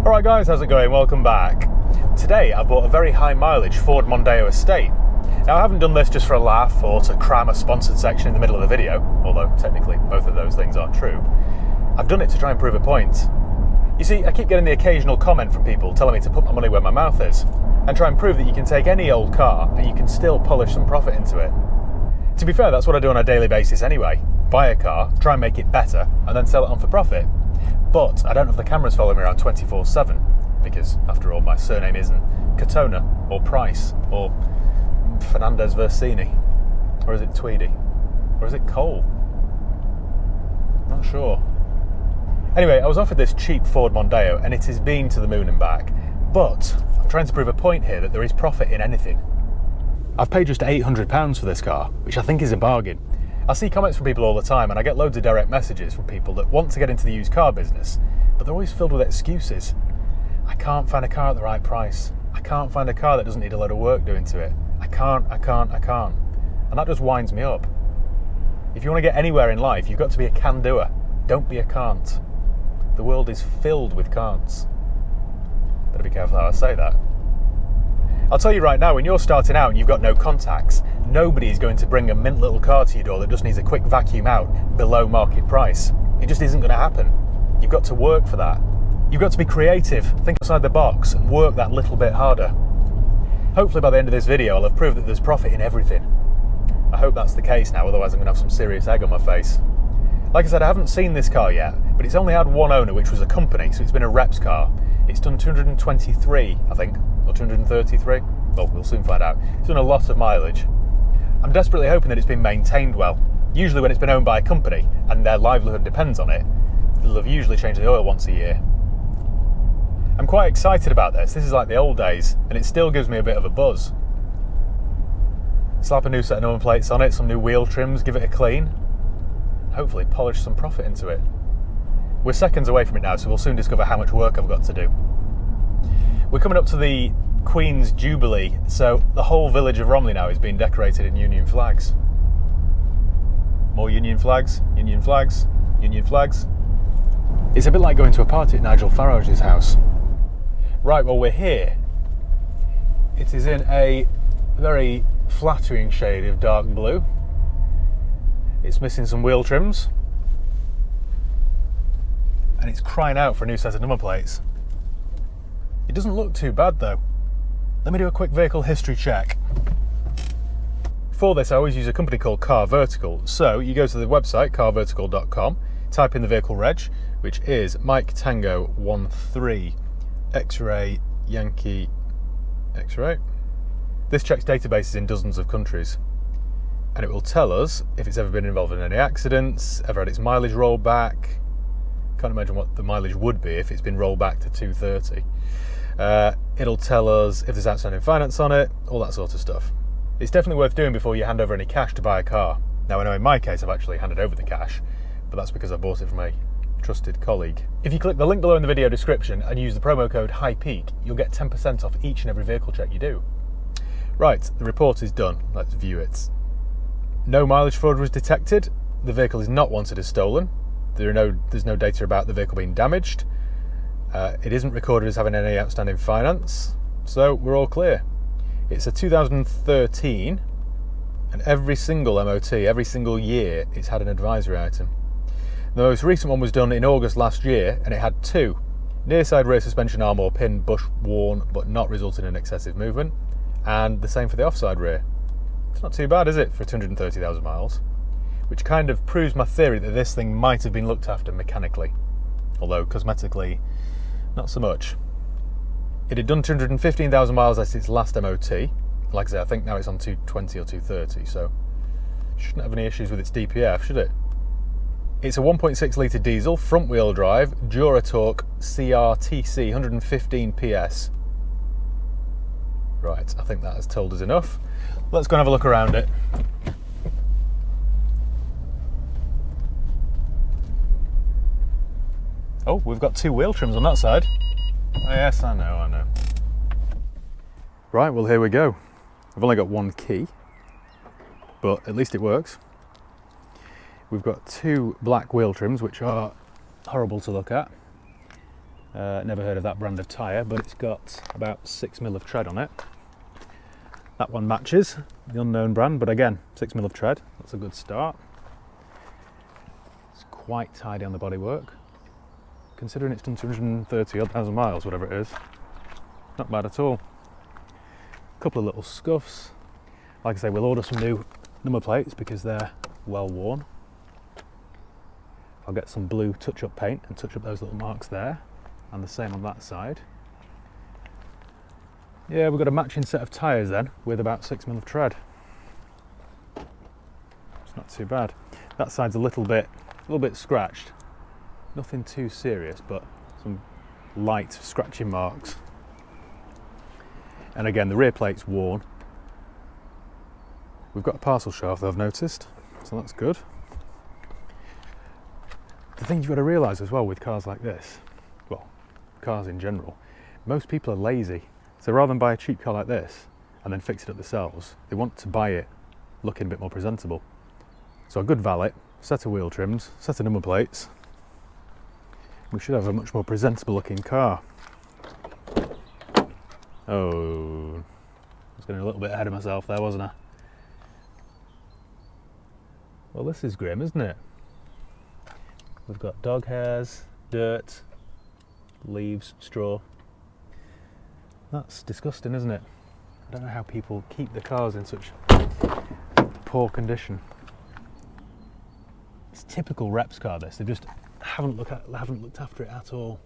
Alright guys, how's it going? Welcome back. Today I bought a very high mileage Ford Mondeo estate. Now I haven't done this just for a laugh or to cram a sponsored section in the middle of the video, although technically both of those things are true. I've done it to try and prove a point. You see, I keep getting the occasional comment from people telling me to put my money where my mouth is and try and prove that you can take any old car and you can still polish some profit into it. To be fair, that's what I do on a daily basis anyway. Buy a car, try and make it better, and then sell it on for profit. But I don't have the cameras following me around 24/7 because, after all, my surname isn't Katona or Price or Fernandez Versini, or is it Tweedy, or is it Cole? Not sure. Anyway, I was offered this cheap Ford Mondeo and it has been to the moon and back. But I'm trying to prove a point here that there is profit in anything. I've paid just £800 for this car, which I think is a bargain. I see comments from people all the time and I get loads of direct messages from people that want to get into the used car business, but they're always filled with excuses. I can't find a car at the right price. I can't find a car that doesn't need a load of work doing to it. I can't. And that just winds me up. If you want to get anywhere in life, you've got to be a can-doer. Don't be a can't. The world is filled with can'ts. Better be careful how I say that. I'll tell you right now, when you're starting out and you've got no contacts, nobody is going to bring a mint little car to your door that just needs a quick vacuum out below market price. It just isn't going to happen. You've got to work for that. You've got to be creative, think outside the box and work that little bit harder. Hopefully by the end of this video I'll have proved that there's profit in everything. I hope that's the case now, otherwise I'm going to have some serious egg on my face. Like I said, I haven't seen this car yet, but it's only had one owner, which was a company, so it's been a rep's car. It's done 223, I think, or 233. Well, we'll soon find out. It's done a lot of mileage. I'm desperately hoping that it's been maintained well. Usually when it's been owned by a company and their livelihood depends on it, they'll have usually changed the oil once a year. I'm quite excited about this. This is like the old days, and it still gives me a bit of a buzz. Slap a new set of number plates on it, some new wheel trims, give it a clean. Hopefully polish some profit into it. We're seconds away from it now, so we'll soon discover how much work I've got to do. We're coming up to the Queen's Jubilee, so the whole village of Romley now is being decorated in Union flags. More Union flags, Union flags, Union flags. It's a bit like going to a party at Nigel Farage's house. Right, well, we're here. It is in a very flattering shade of dark blue. It's missing some wheel trims. And it's crying out for a new set of number plates. It doesn't look too bad though. Let me do a quick vehicle history check. For this I always use a company called Car Vertical. So you go to the website carvertical.com, type in the vehicle reg, which is Mike Tango 13 X-ray Yankee X-ray. This checks databases in dozens of countries. And it will tell us if it's ever been involved in any accidents, ever had its mileage rolled back. Can't imagine what the mileage would be if it's been rolled back to 230. It'll tell us if there's outstanding finance on it, all that sort of stuff. It's definitely worth doing before you hand over any cash to buy a car. Now I know in my case I've actually handed over the cash, but that's because I bought it from a trusted colleague. If you click the link below in the video description and use the promo code HIGHPEAK, you'll get 10% off each and every vehicle check you do. Right, the report is done. Let's view it. No mileage fraud was detected. The vehicle is not wanted as stolen. There's no data about the vehicle being damaged. It isn't recorded as having any outstanding finance, so we're all clear. It's a 2013, and every single MOT, every single year, it's had an advisory item. The most recent one was done in August last year, and it had 2. Near side rear suspension arm or pin bush worn, but not resulting in excessive movement, and the same for the offside rear. It's not too bad, is it, for 230,000 miles? Which kind of proves my theory that this thing might have been looked after mechanically, although cosmetically, not so much. It had done 215,000 miles as its last MOT. Like I say, I think now it's on 220 or 230, so shouldn't have any issues with its DPF, should it? It's a 1.6 litre diesel, front wheel drive, Duratorque CRTC, 115 PS. Right, I think that has told us enough. Let's go and have a look around it. Oh, we've got 2 wheel trims on that side. Oh yes, I know. Right, well here we go. I've only got 1 key, but at least it works. We've got 2 black wheel trims, which are horrible to look at. Never heard of that brand of tyre, but it's got about 6mm of tread on it. That one matches the unknown brand, but again, 6mm of tread. That's a good start. It's quite tidy on the bodywork. Considering it's done 230,000 miles, whatever it is. Not bad at all. A couple of little scuffs. Like I say, we'll order some new number plates because they're well worn. I'll get some blue touch-up paint and touch up those little marks there, and the same on that side. Yeah, we've got a matching set of tyres then, with about 6mm of tread. It's not too bad. That side's a little bit scratched. Nothing too serious, but some light scratching marks. And again, the rear plate's worn. We've got a parcel shaft, I've noticed, so that's good. The thing you've got to realise as well with cars like this, well, cars in general, most people are lazy. So rather than buy a cheap car like this and then fix it up themselves, they want to buy it looking a bit more presentable. So a good valet, set of wheel trims, set of number plates, we should have a much more presentable looking car. Oh, I was getting a little bit ahead of myself there, wasn't I? Well, this is grim, isn't it? We've got dog hairs, dirt, leaves, straw. That's disgusting, isn't it? I don't know how people keep the cars in such poor condition. It's typical Reps car, this. They just haven't looked after it at all.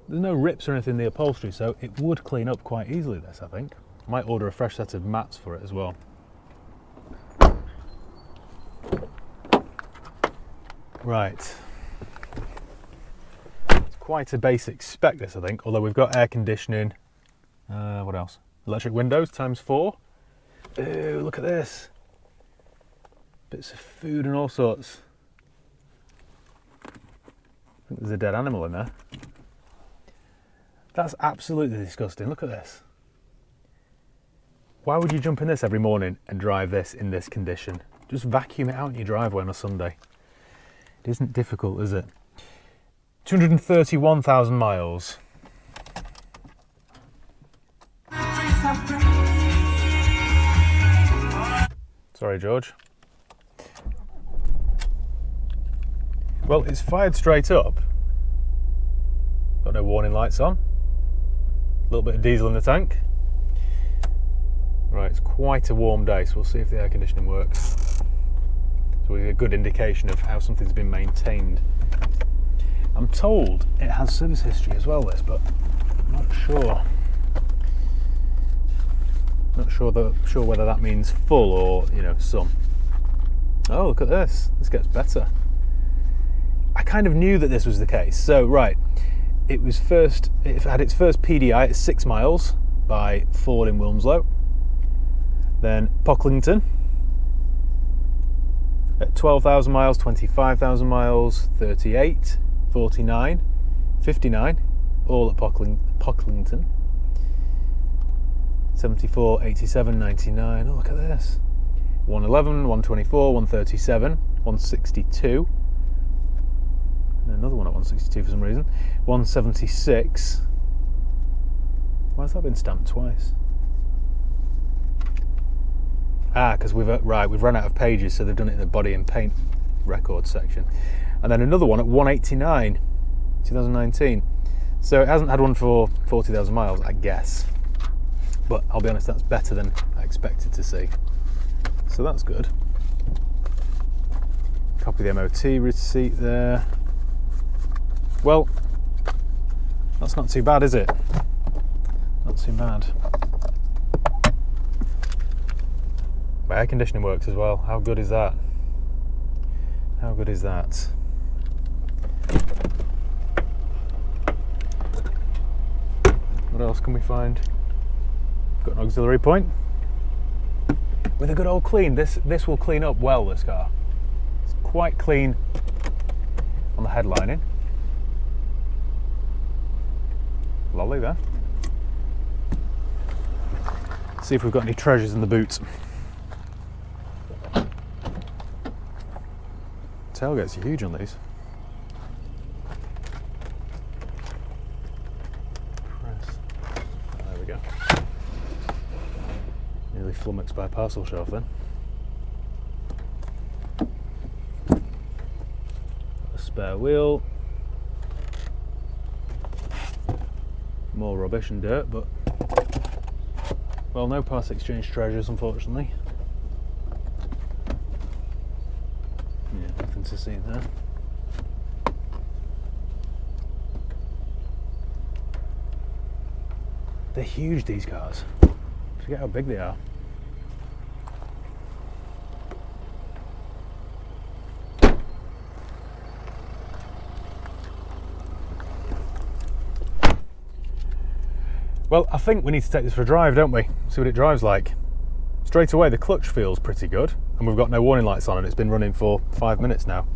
There's no rips or anything in the upholstery, so it would clean up quite easily, this, I think. I might order a fresh set of mats for it as well. Right. It's quite a basic spec, this, I think, although we've got air conditioning. What else? Electric windows ×4. Ooh, look at this. Bits of food and all sorts. I think there's a dead animal in there. That's absolutely disgusting. Look at this. Why would you jump in this every morning and drive this in this condition? Just vacuum it out in your driveway on a Sunday. It isn't difficult, is it? 231,000 miles. Sorry, George. Well, it's fired straight up. Got no warning lights on. A little bit of diesel in the tank. Right, it's quite a warm day, so we'll see if the air conditioning works. So we'll get a good indication of how something's been maintained. I'm told it has service history as well, this, but I'm not sure. Not sure whether that means full or, you know, some. Oh, look at this. This gets better. I kind of knew that this was the case. So, right, it had its first PDI at 6 miles by Ford in Wilmslow. Then Pocklington at 12,000 miles, 25,000 miles, 38, 49, 59, all at Pocklington. 74, 87, 99. Oh, look at this. 111, 124, 137, 162. Another one at 162 for some reason. 176. Why has that been stamped twice? Because we've run out of pages, so they've done it in the body and paint record section. And then another one at 189, 2019. So it hasn't had one for 40,000 miles, I guess. But I'll be honest, that's better than I expected to see. So that's good. Copy of the MOT receipt there. Well, that's not too bad, is it? Not too bad. My air conditioning works as well. How good is that? How good is that? What else can we find? Got an auxiliary point. With a good old clean. This will clean up well, this car. It's quite clean on the headlining. Lovely there. See if we've got any treasures in the boot. Tailgates are huge on these. flummoxed by a parcel shelf then. A spare wheel. More rubbish and dirt, but well, no part exchange treasures, unfortunately. Yeah, nothing to see there. They're huge, these cars. Forget how big they are. Well, I think we need to take this for a drive, don't we? See what it drives like. Straight away, the clutch feels pretty good, and we've got no warning lights on, and it's been running for 5 minutes now.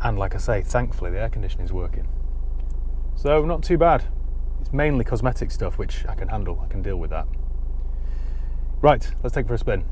And like I say, thankfully, the air conditioning is working. So, not too bad. It's mainly cosmetic stuff, which I can handle. I can deal with that. Right, let's take it for a spin.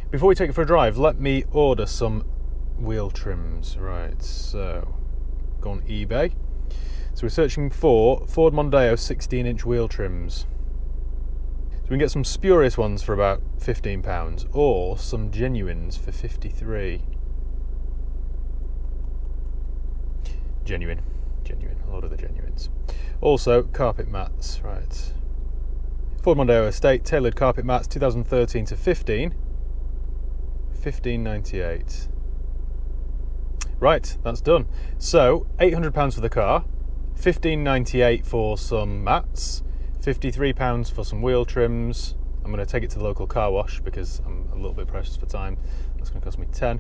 Before we take it for a drive, let me order some wheel trims. Right, so go on eBay. So we're searching for Ford Mondeo 16-inch wheel trims. So we can get some spurious ones for about £15, or some genuines for 53. Genuine. A lot of the genuines. Also, carpet mats, right. Ford Mondeo Estate tailored carpet mats, 2013 to 15, $15.98. Right, that's done. So, £800 for the car, $15.98 for some mats, £53 for some wheel trims. I'm going to take it to the local car wash because I'm a little bit precious for time. That's going to cost me 10.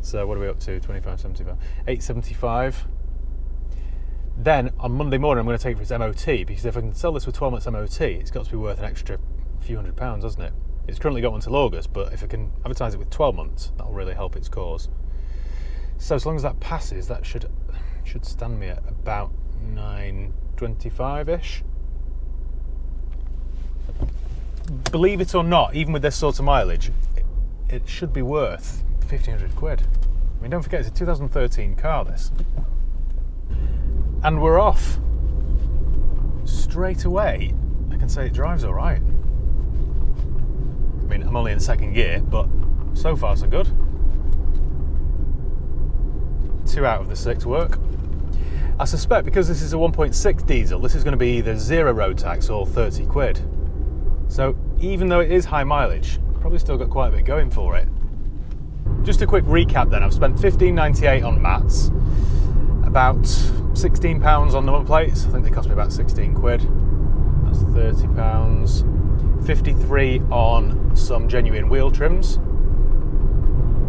So what are we up to? 25.75, $8.75. Then on Monday morning I'm going to take it for its MOT, because if I can sell this with 12 months MOT, it's got to be worth an extra few £100, hasn't it? It's currently got one till August, but if I can advertise it with 12 months, that'll really help its cause. So as long as that passes, that should stand me at about 9.25-ish. Believe it or not, even with this sort of mileage, it should be worth 1,500 quid. I mean, don't forget, it's a 2013 car, this. And we're off. Straight away, I can say it drives all right. I mean, I'm only in second gear, but so far so good. 2 out of the 6 work. I suspect because this is a 1.6 diesel, this is going to be either zero road tax or 30 quid. So even though it is high mileage, probably still got quite a bit going for it. Just a quick recap then, I've spent $15.98 on mats, about £16 on number plates. I think they cost me about 16 quid. That's £30. 53 on some genuine wheel trims.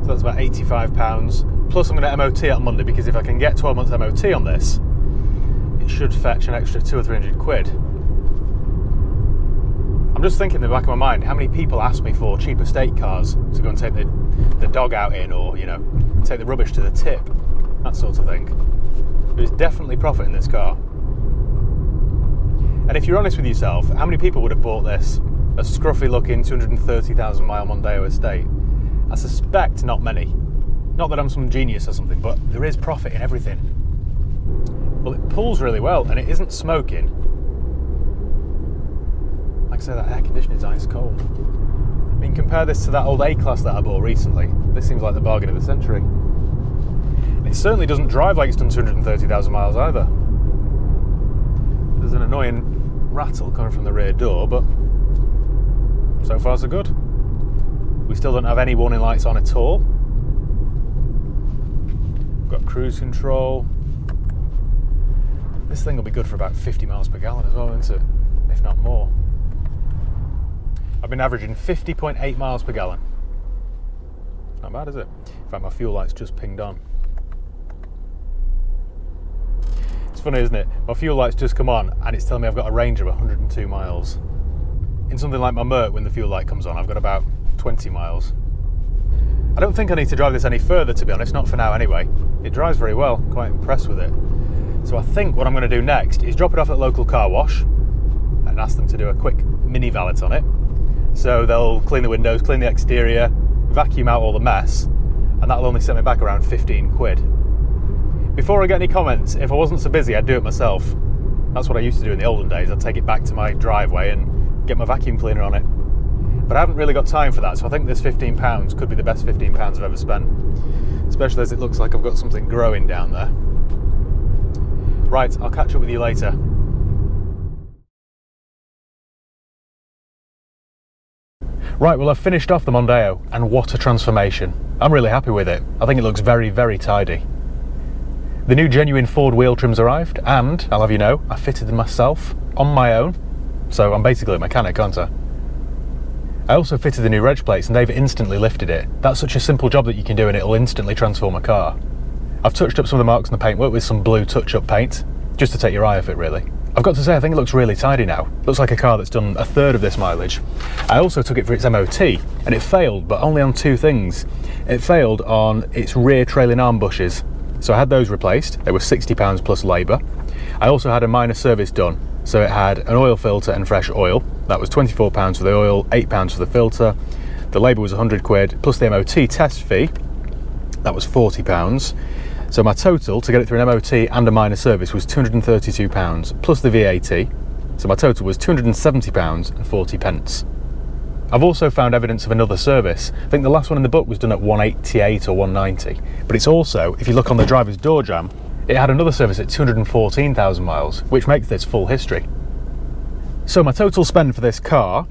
So that's about £85. Plus I'm going to MOT it on Monday, because if I can get 12 months MOT on this, it should fetch an extra 200 or 300 quid. I'm just thinking in the back of my mind, how many people ask me for cheap estate cars to go and take the dog out in, or, you know, take the rubbish to the tip, that sort of thing. There's definitely profit in this car. And if you're honest with yourself, how many people would have bought this, a scruffy looking 230,000 mile Mondeo estate? I suspect not many. Not that I'm some genius or something, but there is profit in everything. Well, it pulls really well, and it isn't smoking. Like I say, that air conditioning is ice cold. I mean, compare this to that old A-Class that I bought recently. This seems like the bargain of the century. It certainly doesn't drive like it's done 230,000 miles either. There's an annoying rattle coming from the rear door, but so far so good. We still don't have any warning lights on at all. We've got cruise control. This thing will be good for about 50 miles per gallon as well, won't it? If not more. I've been averaging 50.8 miles per gallon. Not bad, is it? In fact, my fuel light's just pinged on. It's funny, isn't it? My fuel light's just come on and it's telling me I've got a range of 102 miles. In something like my Merc, when the fuel light comes on, I've got about 20 miles. I don't think I need to drive this any further, to be honest, not for now anyway. It drives very well, quite impressed with it. So I think what I'm going to do next is drop it off at the local car wash and ask them to do a quick mini valet on it. So they'll clean the windows, clean the exterior, vacuum out all the mess, and that'll only set me back around 15 quid. Before I get any comments, if I wasn't so busy, I'd do it myself. That's what I used to do in the olden days. I'd take it back to my driveway and get my vacuum cleaner on it. but I haven't really got time for that, so I think this £15 could be the best £15 I've ever spent, especially as it looks like I've got something growing down there. Right, I'll catch up with you later. Right, well, I've finished off the Mondeo, and what a transformation. I'm really happy with it. I think it looks very, very tidy. The new genuine Ford wheel trims arrived, and, I'll have you know, I fitted them myself, on my own, so I'm basically a mechanic, aren't I? I also fitted the new reg plates, and they've instantly lifted it. That's such a simple job that you can do, and it'll instantly transform a car. I've touched up some of the marks on the paintwork with some blue touch-up paint, just to take your eye off it, really. I've got to say, I think it looks really tidy now. Looks like a car that's done a third of this mileage. I also took it for its MOT, and it failed, but only on two things. It failed on its rear trailing arm bushes. So I had those replaced. They were £60 plus labour. I also had a minor service done. So it had an oil filter and fresh oil. That was £24 for the oil, £8 for the filter. The labour was £100, plus the MOT test fee. That was £40. So my total to get it through an MOT and a minor service was £232, plus the VAT. So my total was £270 and 40 pence. I've also found evidence of another service. I think the last one in the book was done at 188 or 190. But it's also, if you look on the driver's door jamb, it had another service at 214,000 miles, which makes this full history. So my total spend for this car,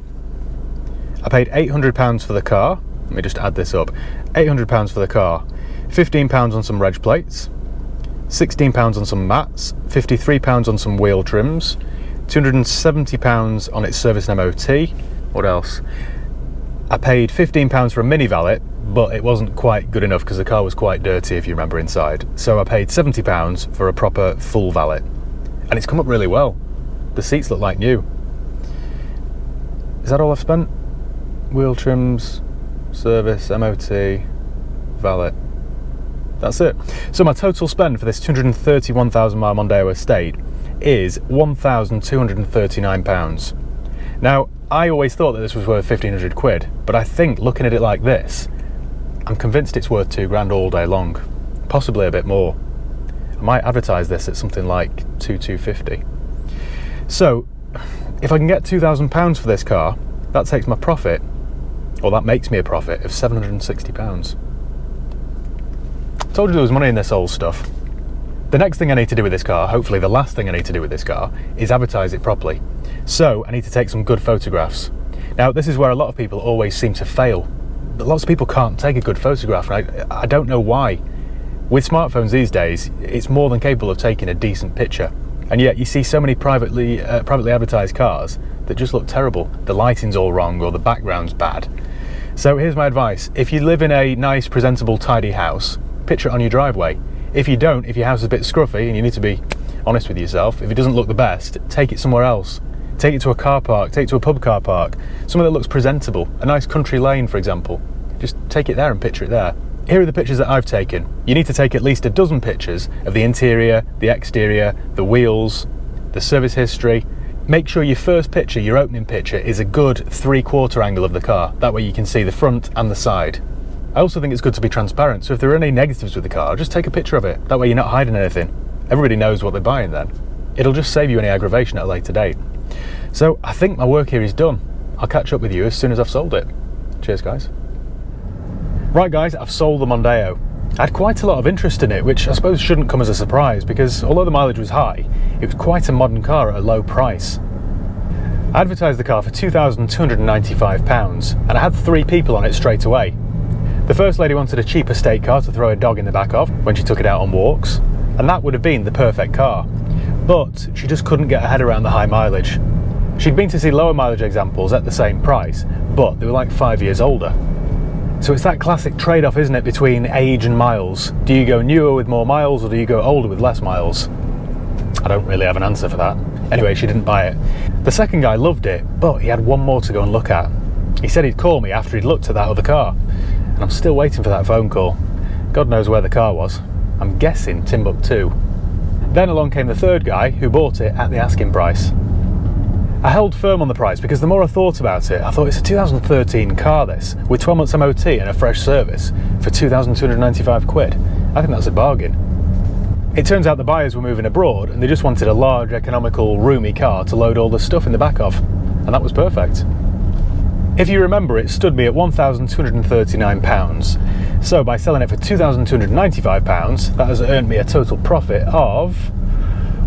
I paid £800 for the car. Let me just add this up. £800 for the car. £15 on some reg plates, £16 on some mats, £53 on some wheel trims, £270 on its service and MOT. What else? I paid £15 for a mini valet, but it wasn't quite good enough because the car was quite dirty, if you remember, inside. So I paid £70 for a proper full valet. And it's come up really well. The seats look like new. Is that all I've spent? Wheel trims, service, MOT, valet. That's it. So my total spend for this 231,000 mile Mondeo estate is £1,239. Now, I always thought that this was worth £1,500, but I think looking at it like this, I'm convinced it's worth £2,000 all day long, possibly a bit more. I might advertise this at something like £2,250. So, if I can get £2,000 for this car, that takes my profit, or that makes me a profit of £760. Told you there was money in this old stuff. The next thing I need to do with this car, hopefully the last thing I need to do with this car, is advertise it properly. So I need to take some good photographs. Now this is where a lot of people always seem to fail. Lots of people can't take a good photograph, and I don't know why. With smartphones these days, it's more than capable of taking a decent picture. And yet you see so many privately advertised cars that just look terrible. The lighting's all wrong or the background's bad. So here's my advice. If you live in a nice, presentable, tidy house, picture it on your driveway. If you don't, if your house is a bit scruffy, and you need to be honest with yourself, if it doesn't look the best, take it somewhere else. Take it to a car park, take it to a pub car park, somewhere that looks presentable, a nice country lane, for example. Just take it there and picture it there. Here are the pictures that I've taken. You need to take at least a dozen pictures of the interior, the exterior, the wheels, the service history. Make sure your first picture, your opening picture, is a good 3/4 angle of the car. That way you can see the front and the side. I also think it's good to be transparent, so if there are any negatives with the car, just take a picture of it. That way you're not hiding anything. Everybody knows what they're buying then. It'll just save you any aggravation at a later date. So I think my work here is done. I'll catch up with you as soon as I've sold it. Cheers, guys. Right, guys, I've sold the Mondeo. I had quite a lot of interest in it, which I suppose shouldn't come as a surprise because although the mileage was high, it was quite a modern car at a low price. I advertised the car for £2,295 and I had 3 people on it straight away. The first lady wanted a cheap estate car to throw a dog in the back of when she took it out on walks, and that would have been the perfect car. But she just couldn't get her head around the high mileage. She'd been to see lower mileage examples at the same price, but they were like 5 years older. So it's that classic trade-off, isn't it, between age and miles? Do you go newer with more miles or do you go older with less miles? I don't really have an answer for that. Anyway, she didn't buy it. The second guy loved it, but he had one more to go and look at. He said he'd call me after he'd looked at that other car. And I'm still waiting for that phone call. God knows where the car was. I'm guessing Timbuktu. Then along came the third guy who bought it at the asking price. I held firm on the price because the more I thought about it, I thought it's a 2013 car this, with 12 months MOT and a fresh service for £2,295. I think that's a bargain. It turns out the buyers were moving abroad and they just wanted a large, economical, roomy car to load all the stuff in the back of. And that was perfect. If you remember, it stood me at £1,239. So by selling it for £2,295, that has earned me a total profit of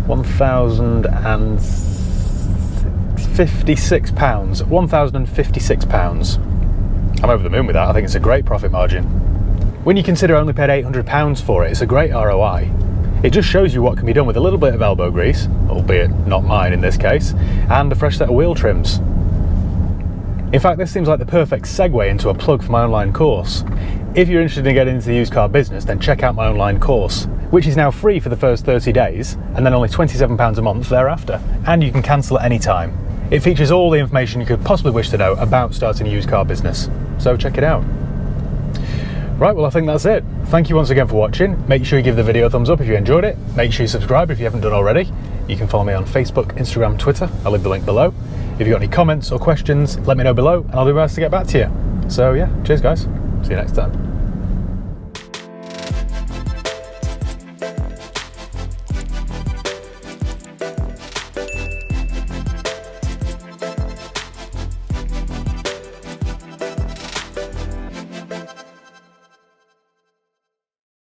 £1,056. I'm over the moon with that. I think it's a great profit margin. When you consider I only paid £800 for it, it's a great ROI. It just shows you what can be done with a little bit of elbow grease, albeit not mine in this case, and a fresh set of wheel trims. In fact, this seems like the perfect segue into a plug for my online course. If you're interested in getting into the used car business, then check out my online course, which is now free for the first 30 days, and then only £27 a month thereafter, and you can cancel at any time. It features all the information you could possibly wish to know about starting a used car business, so check it out. Right, well I think that's it. Thank you once again for watching. Make sure you give the video a thumbs up if you enjoyed it. Make sure you subscribe if you haven't done already. You can follow me on Facebook, Instagram, Twitter. I'll leave the link below. If you've got any comments or questions, let me know below and I'll do my best to get back to you. So yeah, cheers guys. See you next time.